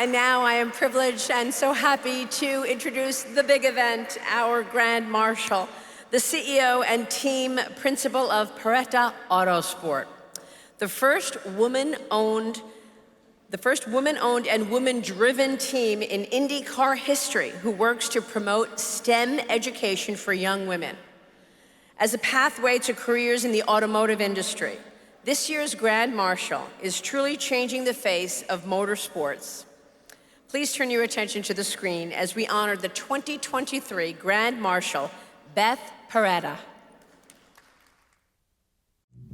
And now I am privileged and so happy to introduce the big event, our Grand Marshal, the CEO and team principal of Paretta Autosport, the first woman-owned and woman-driven team in IndyCar history who works to promote STEM education for young women. As a pathway to careers in the automotive industry, this year's Grand Marshal is truly changing the face of motorsports. Please turn your attention to the screen as we honor the 2023 Grand Marshal, Beth Paretta.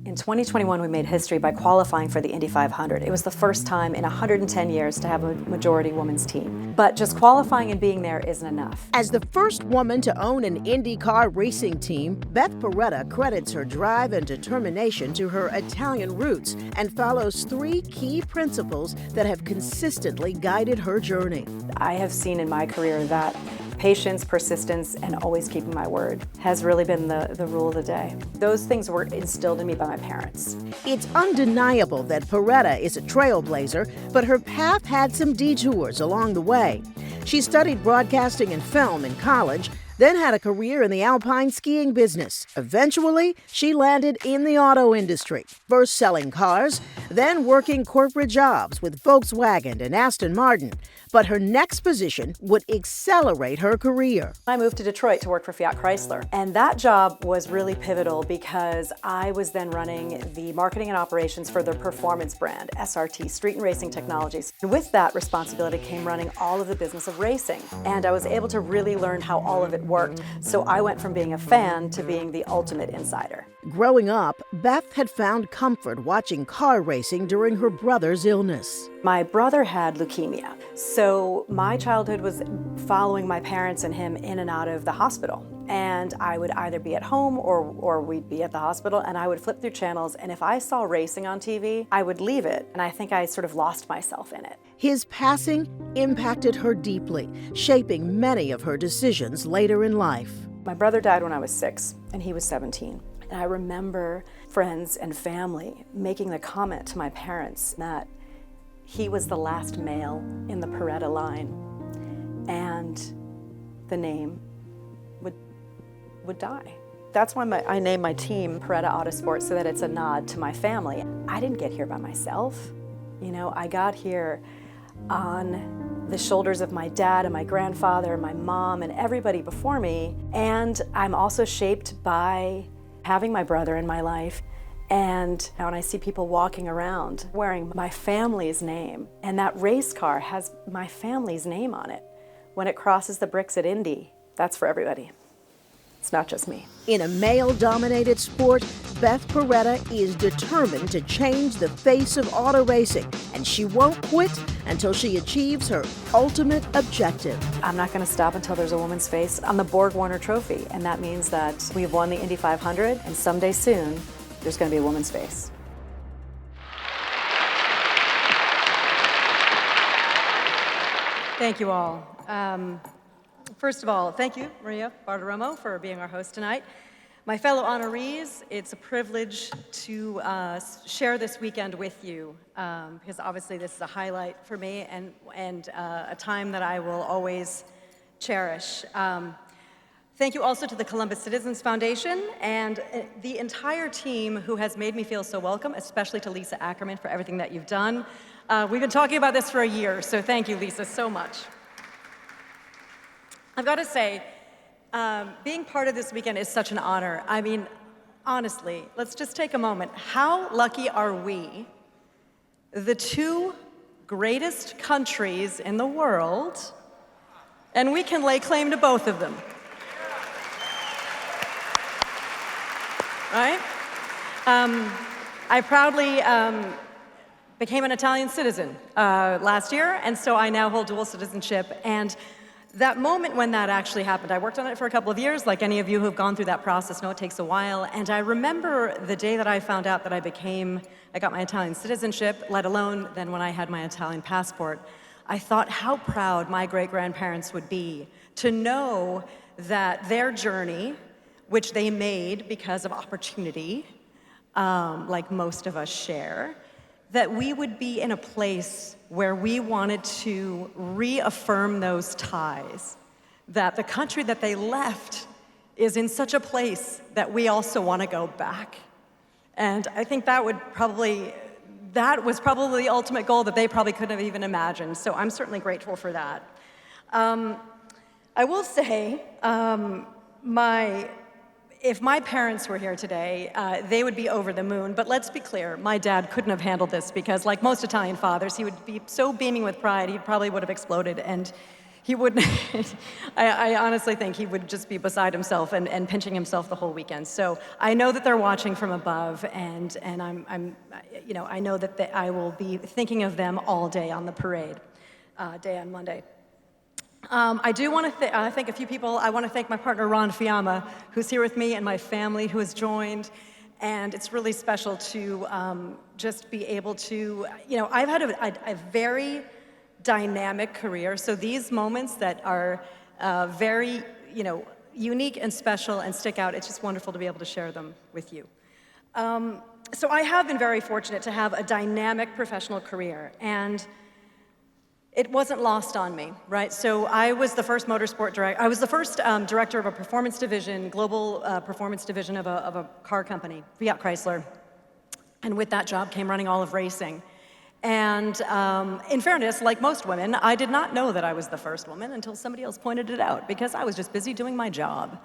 In 2021, we made history by qualifying for the Indy 500. It was the first time in 110 years to have a majority women's team. But just qualifying and being there isn't enough. As the first woman to own an IndyCar racing team, Beth Paretta credits her drive and determination to her Italian roots and follows three key principles that have consistently guided her journey. I have seen in my career that patience, persistence, and always keeping my word has really been the rule of the day. Those things were instilled in me by my parents. It's undeniable that Paretta is a trailblazer, but her path had some detours along the way. She studied broadcasting and film in college, then had a career in the alpine skiing business. Eventually, she landed in the auto industry, first selling cars, then working corporate jobs with Volkswagen and Aston Martin. But her next position would accelerate her career. I moved to Detroit to work for Fiat Chrysler, and that job was really pivotal because I was then running the marketing and operations for their performance brand, SRT, Street and Racing Technologies. And with that responsibility came running all of the business of racing, and I was able to really learn how all of it worked. So I went from being a fan to being the ultimate insider. Growing up, Beth had found comfort watching car racing during her brother's illness. My brother had leukemia, so my childhood was following my parents and him in and out of the hospital. And I would either be at home or we'd be at the hospital, and I would flip through channels, and if I saw racing on TV, I would leave it, and I think I sort of lost myself in it. His passing impacted her deeply, shaping many of her decisions later in life. My brother died when I was 6, and he was 17. And I remember friends and family making the comment to my parents that he was the last male in the Paretta line, and the name would die. That's why I named my team Paretta Autosport, so that it's a nod to my family. I didn't get here by myself. You know, I got here on the shoulders of my dad and my grandfather and my mom and everybody before me. And I'm also shaped by having my brother in my life. And when I see people walking around wearing my family's name, and that race car has my family's name on it, when it crosses the bricks at Indy, that's for everybody. It's not just me. In a male-dominated sport, Beth Paretta is determined to change the face of auto racing, and she won't quit until she achieves her ultimate objective. I'm not going to stop until there's a woman's face on the Borg-Warner Trophy, and that means that we've won the Indy 500, and someday soon, there's going to be a woman's face. Thank you all. First of all, thank you, Maria Bartiromo, for being our host tonight. My fellow honorees, it's a privilege to share this weekend with you, because obviously this is a highlight for me and a time that I will always cherish. Thank you also to the Columbus Citizens Foundation and the entire team who has made me feel so welcome, especially to Lisa Ackerman for everything that you've done. We've been talking about this for a year, so thank you, Lisa, so much. I've got to say, being part of this weekend is such an honor. I mean, honestly, let's just take a moment. How lucky are we, the two greatest countries in the world, and we can lay claim to both of them. Right? I proudly became an Italian citizen last year, and so I now hold dual citizenship. And that moment when that actually happened, I worked on it for a couple of years, like any of you who have gone through that process know it takes a while. And I remember the day that I found out that I got my Italian citizenship, let alone then when I had my Italian passport. I thought how proud my great-grandparents would be to know that their journey, which they made because of opportunity, like most of us share, that we would be in a place where we wanted to reaffirm those ties, that the country that they left is in such a place that we also want to go back. And I think that was probably the ultimate goal that they probably couldn't have even imagined. So I'm certainly grateful for that. I will say, if my parents were here today, they would be over the moon. But let's be clear, my dad couldn't have handled this because, like most Italian fathers, he would be so beaming with pride, he probably would have exploded. And he wouldn't, I honestly think he would just be beside himself and pinching himself the whole weekend. So I know that they're watching from above, and I know that I will be thinking of them all day on the parade day on Monday. I do want to thank a few people. I want to thank my partner, Ron Fiamma, who's here with me, and my family who has joined. And it's really special to just be able to, I've had a very dynamic career. So these moments that are very, unique and special and stick out, it's just wonderful to be able to share them with you. So I have been very fortunate to have a dynamic professional career, and it wasn't lost on me, right? So I was the first motorsport director. I was the first director of a performance division, global performance division of a car company, Fiat Chrysler. And with that job came running all of racing. And in fairness, like most women, I did not know that I was the first woman until somebody else pointed it out, because I was just busy doing my job.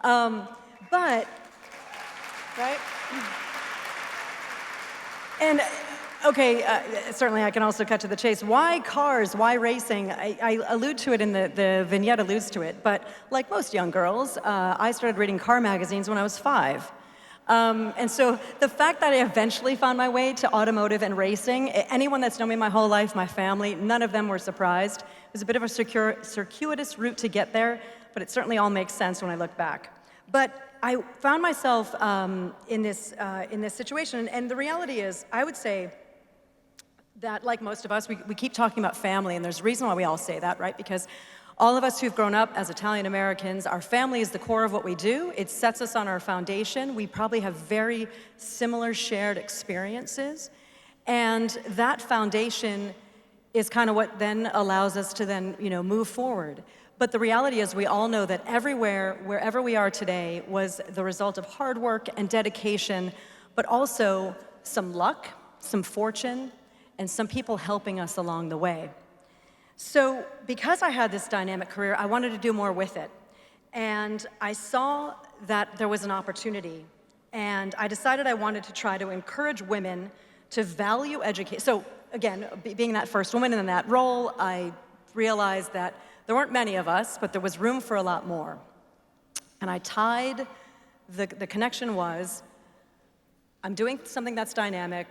Right? And okay, certainly I can also cut to the chase. Why cars? Why racing? I allude to it in the vignette alludes to it, but like most young girls, I started reading car magazines when I was 5. And so the fact that I eventually found my way to automotive and racing, anyone that's known me my whole life, my family, none of them were surprised. It was a bit of a circuitous route to get there, but it certainly all makes sense when I look back. But I found myself in this situation, and the reality is, I would say that, like most of us, we keep talking about family, and there's a reason why we all say that, right? Because all of us who've grown up as Italian Americans, our family is the core of what we do. It sets us on our foundation. We probably have very similar shared experiences. And that foundation is kind of what then allows us to then, move forward. But the reality is, we all know that everywhere, wherever we are today, was the result of hard work and dedication, but also some luck, some fortune, and some people helping us along the way. So because I had this dynamic career, I wanted to do more with it. And I saw that there was an opportunity. And I decided I wanted to try to encourage women to value education. So again, being that first woman in that role, I realized that there weren't many of us, but there was room for a lot more. And I tied, the connection was, I'm doing something that's dynamic.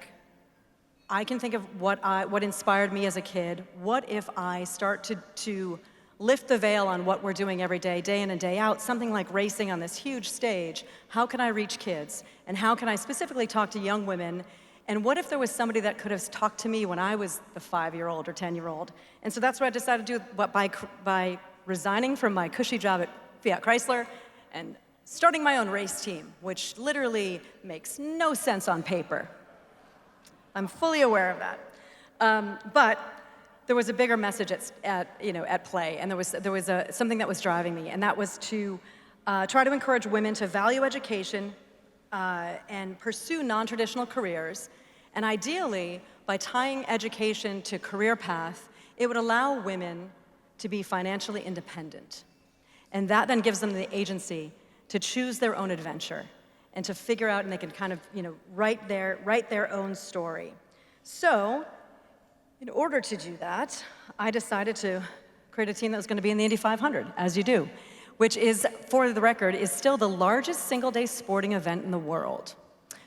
I can think of what inspired me as a kid. What if I start to lift the veil on what we're doing every day, day in and day out, something like racing on this huge stage? How can I reach kids? And how can I specifically talk to young women? And what if there was somebody that could have talked to me when I was the 5-year-old or 10-year-old? And so that's what I decided to do by resigning from my cushy job at Fiat Chrysler and starting my own race team, which literally makes no sense on paper. I'm fully aware of that. But there was a bigger message at play, and there was something that was driving me, and that was to try to encourage women to value education and pursue non-traditional careers. And ideally, by tying education to career path, it would allow women to be financially independent. And that then gives them the agency to choose their own adventure and to figure out, and they can kind of, write their own story. So, in order to do that, I decided to create a team that was going to be in the Indy 500, as you do, which is, for the record, is still the largest single-day sporting event in the world.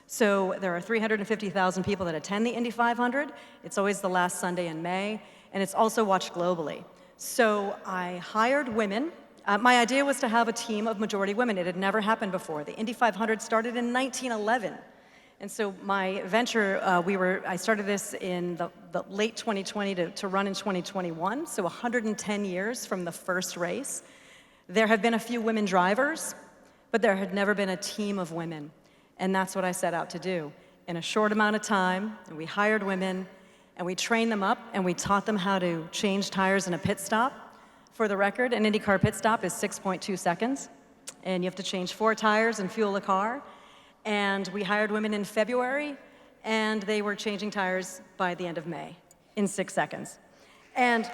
So there are 350,000 people that attend the Indy 500. It's always the last Sunday in May, and it's also watched globally. So I hired women. My idea was to have a team of majority women. It had never happened before. The Indy 500 started in 1911. And so my venture, I started this in the late 2020 to run in 2021, so 110 years from the first race. There have been a few women drivers, but there had never been a team of women. And that's what I set out to do. in a short amount of time, and we hired women, and we trained them up, and we taught them how to change tires in a pit stop. For the record, an IndyCar pit stop is 6.2 seconds, and you have to change 4 tires and fuel the car. And we hired women in February, and they were changing tires by the end of May in 6 seconds. And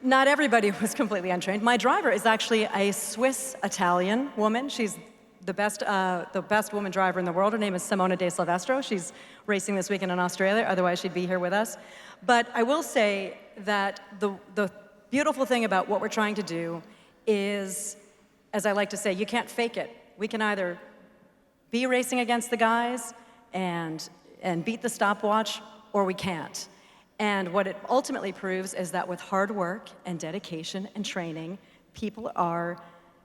not everybody was completely untrained. My driver is actually a Swiss-Italian woman. She's the best woman driver in the world. Her name is Simona De Silvestro. She's racing this weekend in Australia, otherwise she'd be here with us. But I will say that the beautiful thing about what we're trying to do is, as I like to say, you can't fake it. We can either be racing against the guys and beat the stopwatch, or we can't. And what it ultimately proves is that with hard work and dedication and training, people are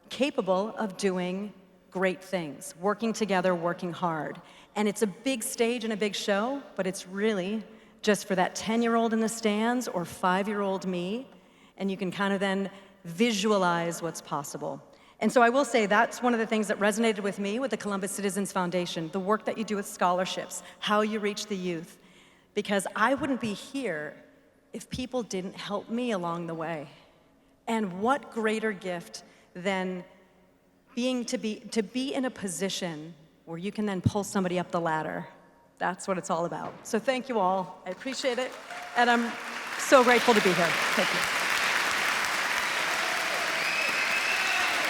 capable of doing great things, working together, working hard. And it's a big stage and a big show, but it's really just for that 10-year-old in the stands or 5-year-old me, and you can kind of then visualize what's possible. And so I will say that's one of the things that resonated with me with the Columbus Citizens Foundation, the work that you do with scholarships, how you reach the youth. Because I wouldn't be here if people didn't help me along the way. And what greater gift than to be in a position where you can then pull somebody up the ladder. That's what it's all about. So thank you all. I appreciate it. And I'm so grateful to be here. Thank you.